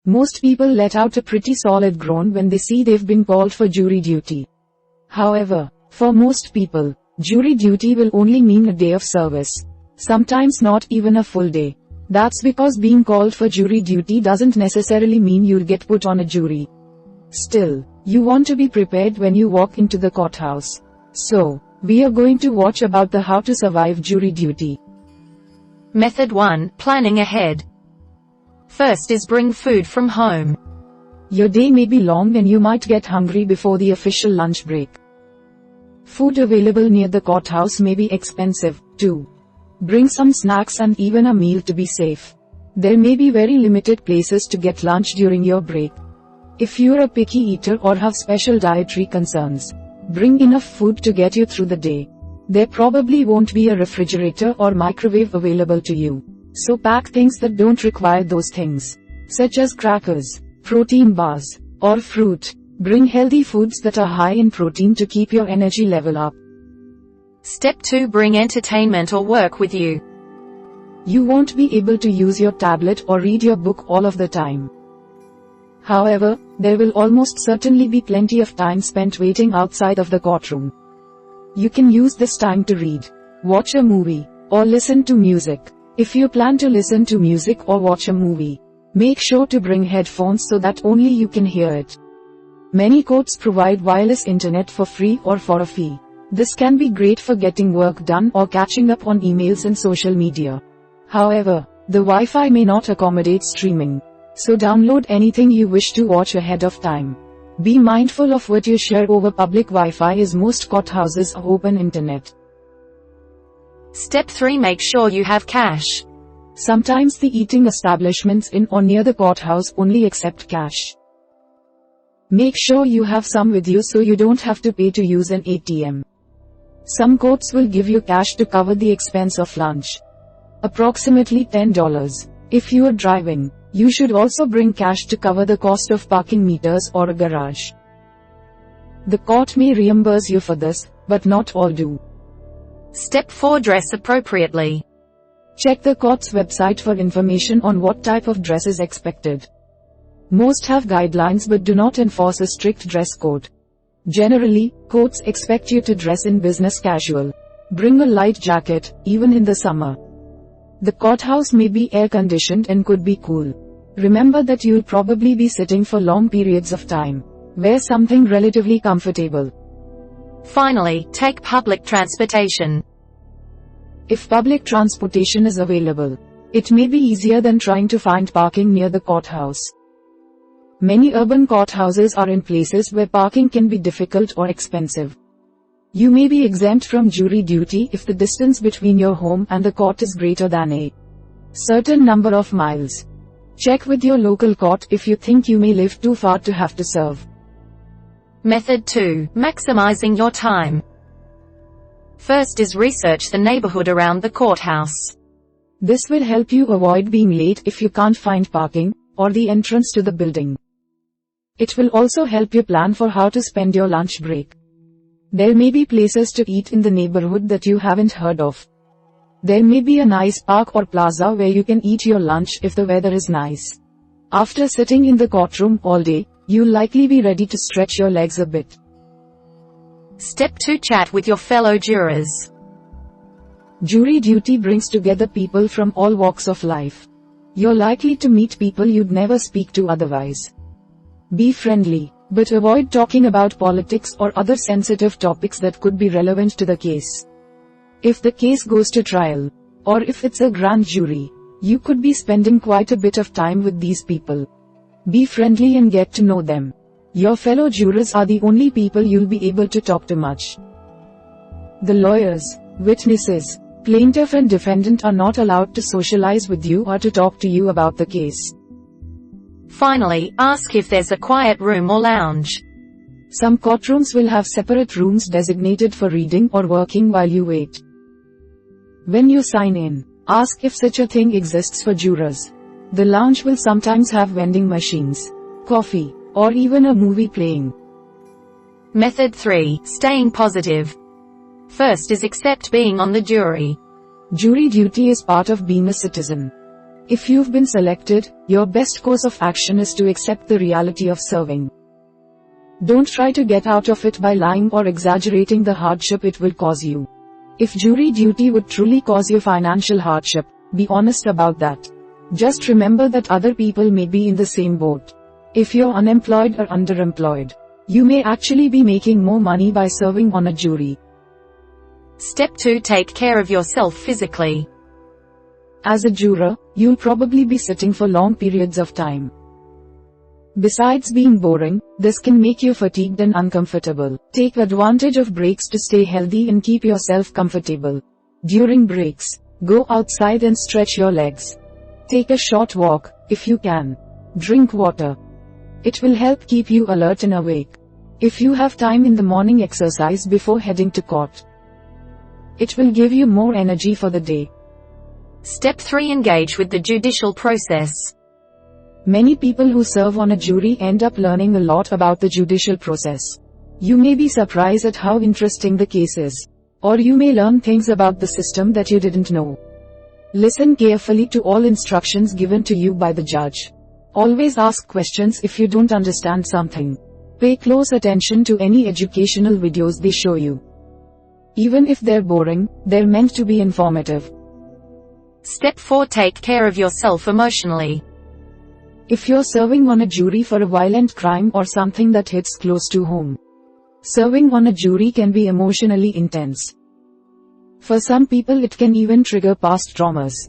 Most people let out a pretty solid groan when they see they've been called for jury duty. However, for most people, jury duty will only mean a day of service. Sometimes not even a full day. That's because being called for jury duty doesn't necessarily mean you'll get put on a jury. Still, you want to be prepared when you walk into the courthouse. So, we are going to watch about the how to survive jury duty. Method 1. Planning ahead. First is bring food from home. Your day may be long and you might get hungry before the official lunch break. Food available near the courthouse may be expensive, too. Bring some snacks and even a meal to be safe. There may be very limited places to get lunch during your break. If you're a picky eater or have special dietary concerns, bring enough food to get you through the day. There probably won't be a refrigerator or microwave available to you. So pack things that don't require those things, such as crackers, protein bars, or fruit. Bring healthy foods that are high in protein to keep your energy level up. Step 2. Bring entertainment or work with you. You won't be able to use your tablet or read your book all of the time. However, there will almost certainly be plenty of time spent waiting outside of the courtroom. You can use this time to read, watch a movie, or listen to music. If you plan to listen to music or watch a movie, make sure to bring headphones so that only you can hear it. Many courts provide wireless internet for free or for a fee. This can be great for getting work done or catching up on emails and social media. However, the Wi-Fi may not accommodate streaming, so download anything you wish to watch ahead of time. Be mindful of what you share over public Wi-Fi, as most courthouses are open internet. Step 3. Make sure you have cash. Sometimes the eating establishments in or near the courthouse only accept cash. Make sure you have some with you so you don't have to pay to use an ATM. Some courts will give you cash to cover the expense of lunch. Approximately $10. If you are driving, you should also bring cash to cover the cost of parking meters or a garage. The court may reimburse you for this, but not all do. Step 4. Dress appropriately. Check the court's website for information on what type of dress is expected. Most have guidelines but do not enforce a strict dress code. Generally, courts expect you to dress in business casual. Bring a light jacket, even in the summer. The courthouse may be air-conditioned and could be cool. Remember that you'll probably be sitting for long periods of time. Wear something relatively comfortable. Finally, take public transportation. If public transportation is available, it may be easier than trying to find parking near the courthouse. Many urban courthouses are in places where parking can be difficult or expensive. You may be exempt from jury duty if the distance between your home and the court is greater than a certain number of miles. Check with your local court if you think you may live too far to have to serve. Method 2. Maximizing your time. First is research the neighborhood around the courthouse. This will help you avoid being late if you can't find parking, or the entrance to the building. It will also help you plan for how to spend your lunch break. There may be places to eat in the neighborhood that you haven't heard of. There may be a nice park or plaza where you can eat your lunch if the weather is nice. After sitting in the courtroom all day, you'll likely be ready to stretch your legs a bit. Step 2. Chat with your fellow jurors. Jury duty brings together people from all walks of life. You're likely to meet people you'd never speak to otherwise. Be friendly, but avoid talking about politics or other sensitive topics that could be relevant to the case. If the case goes to trial, or if it's a grand jury, you could be spending quite a bit of time with these people. Be friendly and get to know them. Your fellow jurors are the only people you'll be able to talk to much. The lawyers, witnesses, plaintiff and defendant are not allowed to socialize with you or to talk to you about the case. Finally, ask if there's a quiet room or lounge. Some courtrooms will have separate rooms designated for reading or working while you wait. When you sign in, ask if such a thing exists for jurors. The lounge will sometimes have vending machines, coffee, or even a movie playing. Method 3. Staying positive. First is accept being on the jury. Jury duty is part of being a citizen. If you've been selected, your best course of action is to accept the reality of serving. Don't try to get out of it by lying or exaggerating the hardship it will cause you. If jury duty would truly cause you financial hardship, be honest about that. Just remember that other people may be in the same boat. If you're unemployed or underemployed, you may actually be making more money by serving on a jury. Step 2. Take care of yourself physically. As a juror, you'll probably be sitting for long periods of time. Besides being boring, this can make you fatigued and uncomfortable. Take advantage of breaks to stay healthy and keep yourself comfortable. During breaks, go outside and stretch your legs. Take a short walk, if you can. Drink water. It will help keep you alert and awake. If you have time in the morning, exercise before heading to court. It will give you more energy for the day. Step 3. Engage with the judicial process. Many people who serve on a jury end up learning a lot about the judicial process. You may be surprised at how interesting the case is. Or you may learn things about the system that you didn't know. Listen carefully to all instructions given to you by the judge. Always ask questions if you don't understand something. Pay close attention to any educational videos they show you. Even if they're boring, they're meant to be informative. Step 4. Take care of yourself emotionally. If you're serving on a jury for a violent crime or something that hits close to home, serving on a jury can be emotionally intense. For some people it can even trigger past traumas.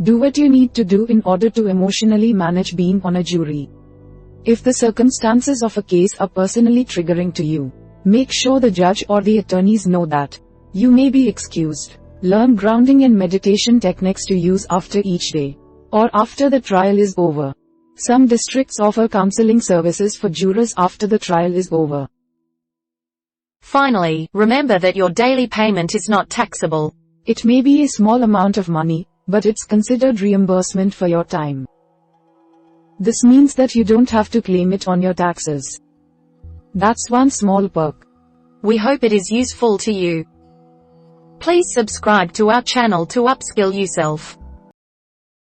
Do what you need to do in order to emotionally manage being on a jury. If the circumstances of a case are personally triggering to you, make sure the judge or the attorneys know that. You may be excused. Learn grounding and meditation techniques to use after each day, or after the trial is over. Some districts offer counseling services for jurors after the trial is over. Finally, remember that your daily payment is not taxable. It may be a small amount of money, but it's considered reimbursement for your time. This means that you don't have to claim it on your taxes. That's one small perk. We hope it is useful to you. Please subscribe to our channel to upskill yourself.